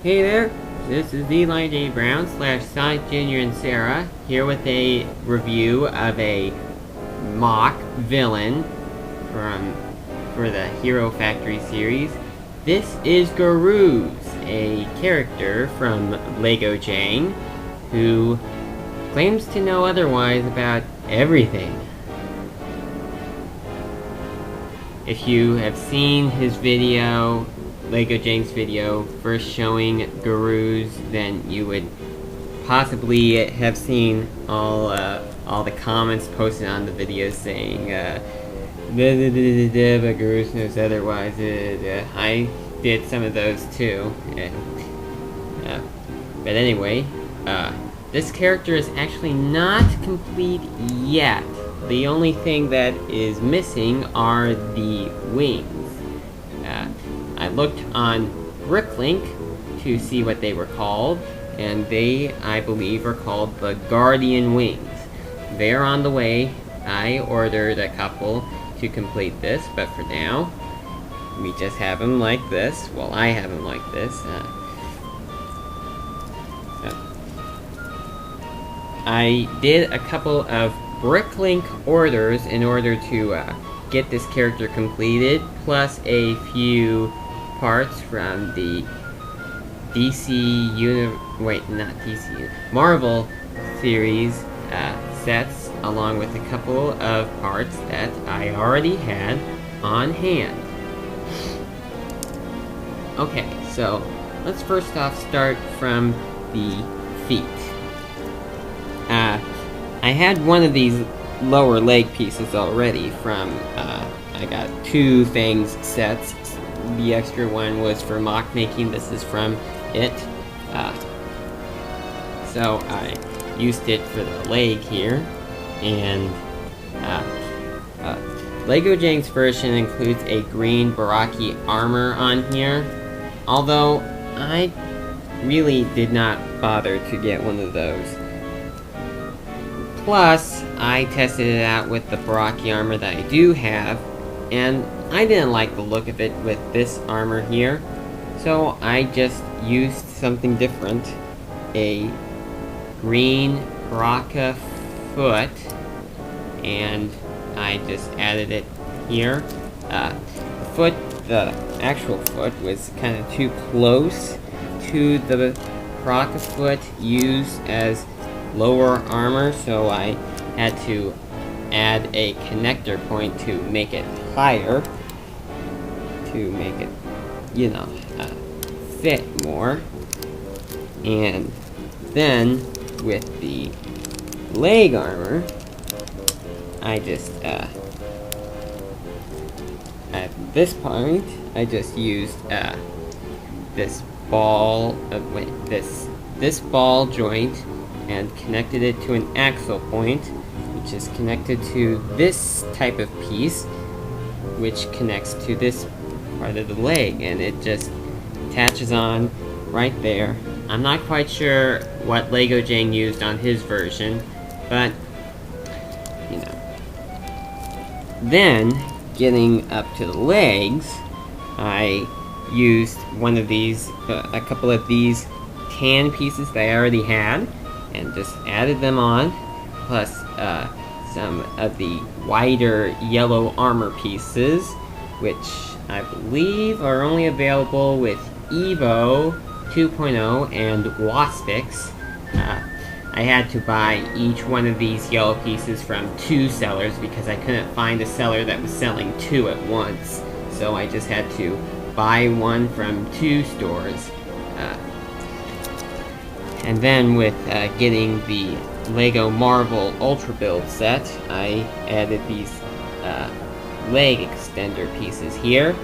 Hey there, this is Eli J. Brown / Sonic Jr. and Sarah here with a review of a mock villain for the Hero Factory series. This is Goruz, a character from LEGOJANG who claims to know otherwise about everything. If you have seen his video, LEGOJANG's video, first showing Goruz, then you would possibly have seen all the comments posted on the video saying, but Goruz knows otherwise. I did some of those too. But anyway, this character is actually not complete yet. The only thing that is missing are the wings. I looked on Bricklink to see what they were called, and they, I believe, are called the Guardian Wings. They're on the way. I ordered a couple to complete this, but for now, we just have them like this. Well, I have them like this. I did a couple of Bricklink orders in order to get this character completed, plus a few parts from the Marvel series sets, along with a couple of parts that I already had on hand. Okay, so let's first off start from the feet. I had one of these lower leg pieces already from, I got two things sets. The extra one was for mock making. This is from it. So I used it for the leg here. And LEGOJANG's version includes a green Baraki armor on here. Although I really did not bother to get one of those. Plus, I tested it out with the Baraki armor that I do have, and I didn't like the look of it with this armor here, so I just used something different. A green Baraka foot, and I just added it here. The actual foot was kind of too close to the Baraka foot used as lower armor, so I had to add a connector point to make it higher, to make it, fit more. And then with the leg armor, I just at this point I just used this ball this ball joint and connected it to an axle point, which is connected to this type of piece, which connects to this part of the leg, and it just attaches on right there. I'm not quite sure what LEGOJANG used on his version, but Then, getting up to the legs, I used one of these, a couple of these tan pieces that I already had, and just added them on, plus some of the wider yellow armor pieces, which I believe are only available with Evo 2.0 and Waspix. I had to buy each one of these yellow pieces from two sellers because I couldn't find a seller that was selling two at once, so I just had to buy one from two stores. And then with getting the LEGO Marvel Ultra Build set, I added these leg extender pieces here,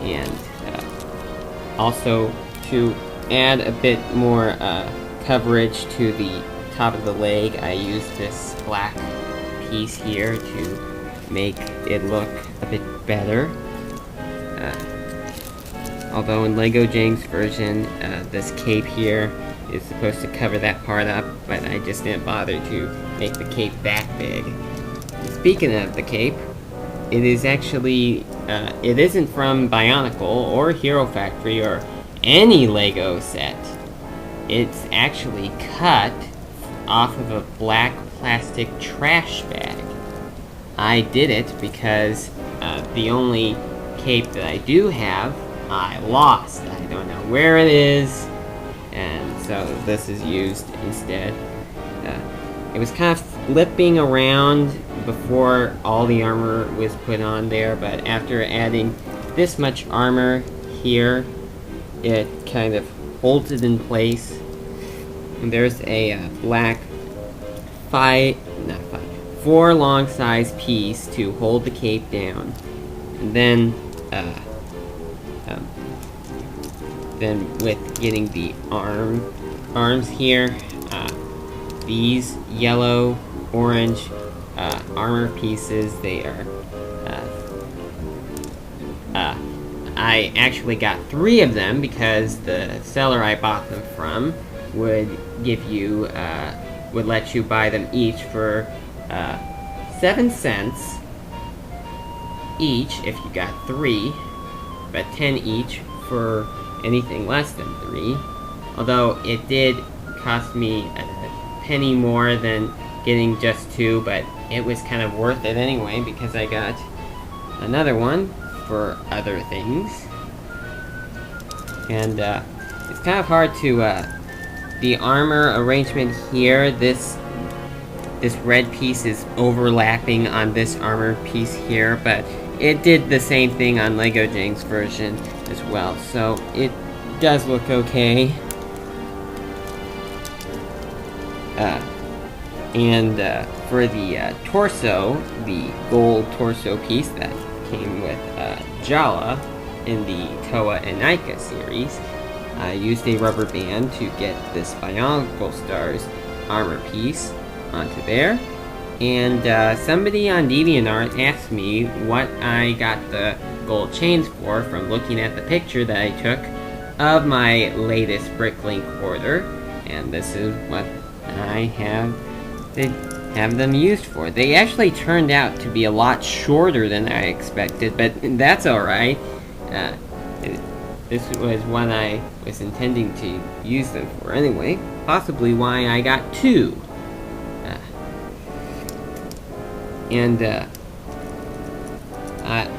and also to add a bit more coverage to the top of the leg, I used this black piece here to make it look a bit better. Although in LEGOJANG's version, this cape here is supposed to cover that part up, but I just didn't bother to make the cape that big. Speaking of the cape, it is actually, it isn't from Bionicle or Hero Factory or any Lego set. It's actually cut off of a black plastic trash bag. I did it because the only cape that I do have, I lost. I don't know where it is, and so this is used instead. It was kind of flipping around before all the armor was put on there, but after adding this much armor here, it kind of holds it in place. And there's a black 4 long size piece to hold the cape down. And then with getting the arms here, these yellow, orange armor pieces, they are, I actually got 3 of them because the seller I bought them from would give you, would let you buy them each for 7 cents each if you got 3, but 10 each for anything less than 3. Although it did cost me a penny more than getting just 2, but it was kind of worth it anyway because I got another one for other things. And it's kind of hard to, the armor arrangement here, this red piece is overlapping on this armor piece here, but it did the same thing on LEGOJANG's version as well, so it does look okay. For the torso, the gold torso piece that came with Jala in the Toa and Ica series, I used a rubber band to get this Bionicle Stars armor piece onto there. And somebody on DeviantArt asked me what I got the gold chains for from looking at the picture that I took of my latest Bricklink order, and this is what I have them used for. They actually turned out to be a lot shorter than I expected, but that's alright. This was what I was intending to use them for anyway. Possibly why I got 2.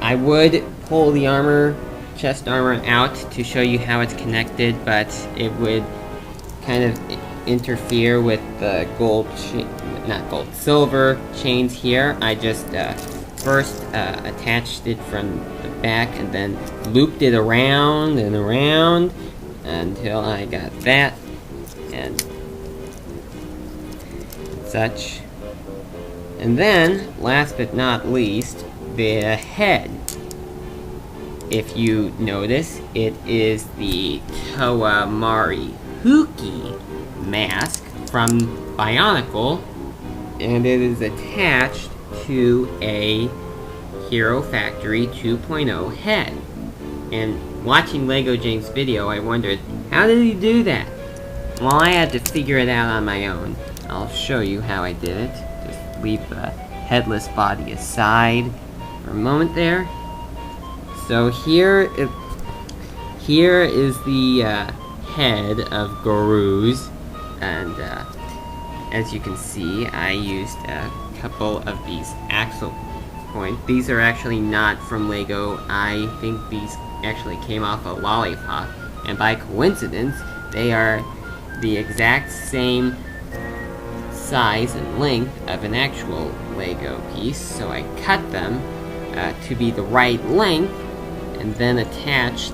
I would pull the chest armor out to show you how it's connected, but it would kind of interfere with the silver chains here. I just first attached it from the back and then looped it around and around until I got that and such. And then, last but not least, the head. If you notice, it is the Toa Mari Huki mask from Bionicle, and it is attached to a Hero Factory 2.0 head. And watching LEGOJANG's video, I wondered, how did he do that? Well, I had to figure it out on my own. I'll show you how I did it. Just leave the headless body aside for a moment there. So here is the head of Goruz, and as you can see, I used a couple of these axle points. These are actually not from Lego. I think these actually came off a lollipop, and by coincidence, they are the exact same size and length of an actual Lego piece, so I cut them to be the right length, and then attached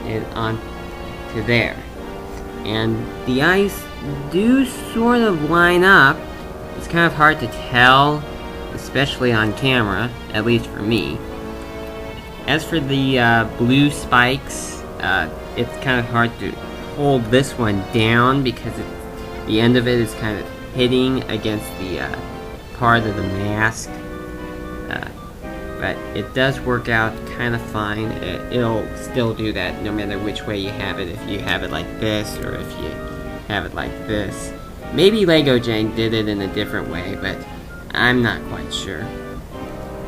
it onto there. And the eyes do sort of line up. It's kind of hard to tell, especially on camera, at least for me. As for the blue spikes, it's kind of hard to hold this one down because the end of it is kind of hitting against the part of the mask. But it does work out kind of fine. It'll still do that no matter which way you have it, if you have it like this or if you have it like this. Maybe LEGOJANG did it in a different way, but I'm not quite sure.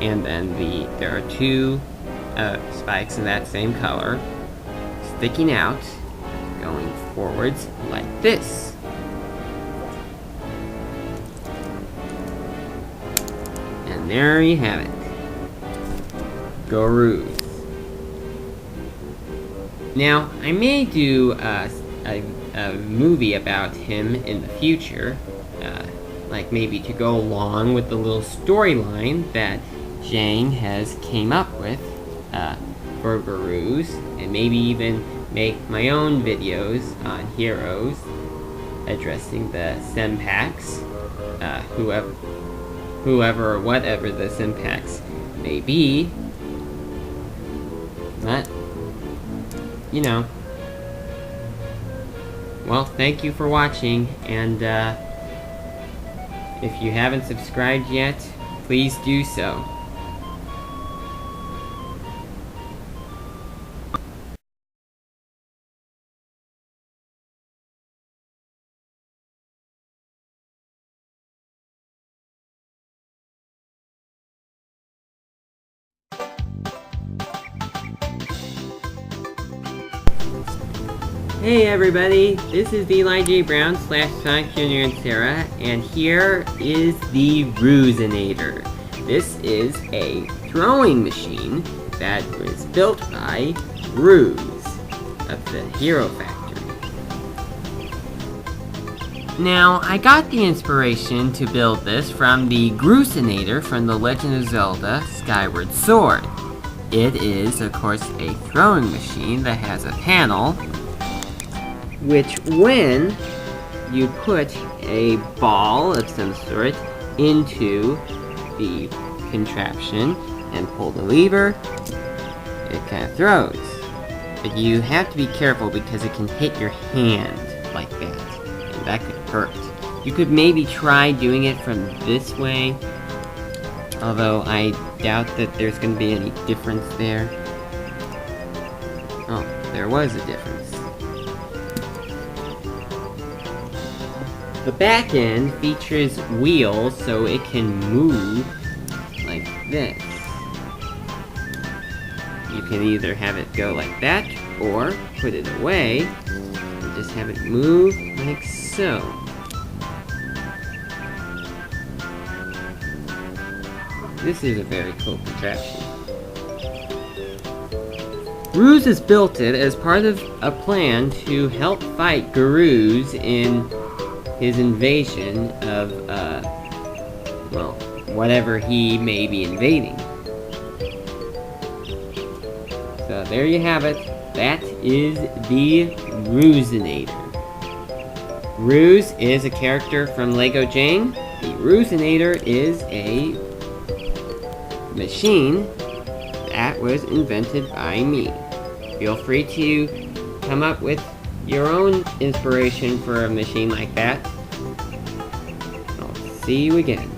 and then there are two spikes in that same color sticking out, going forwards like this. And there you have it. Goruz. Now, I may do a movie about him in the future, like maybe to go along with the little storyline that Jang has came up with for Goruz, and maybe even make my own videos on heroes addressing the Senpaks, whoever or whatever the Senpaks may be. But, you know. Well, thank you for watching, and if you haven't subscribed yet, please do so. Hey everybody, this is Eli J. Brown / Sonic Jr. and Sarah, and here is the Ruzinator. This is a throwing machine that was built by Ruze of the Hero Factory. Now, I got the inspiration to build this from the Gurusinator from The Legend of Zelda Skyward Sword. It is, of course, a throwing machine that has a panel which, when you put a ball of some sort into the contraption and pull the lever, it kind of throws. But you have to be careful because it can hit your hand like that, and that could hurt. You could maybe try doing it from this way, although I doubt that there's going to be any difference there. Oh, there was a difference. The back end features wheels so it can move like this. You can either have it go like that, or put it away and just have it move like so. This is a very cool contraption. Ruze has built it as part of a plan to help fight Goruz in his invasion of, well, whatever he may be invading. So there you have it. That is the Ruzinator. Ruze is a character from LEGOJANG. The Ruzinator is a machine that was invented by me. Feel free to come up with your own inspiration for a machine like that. I'll see you again.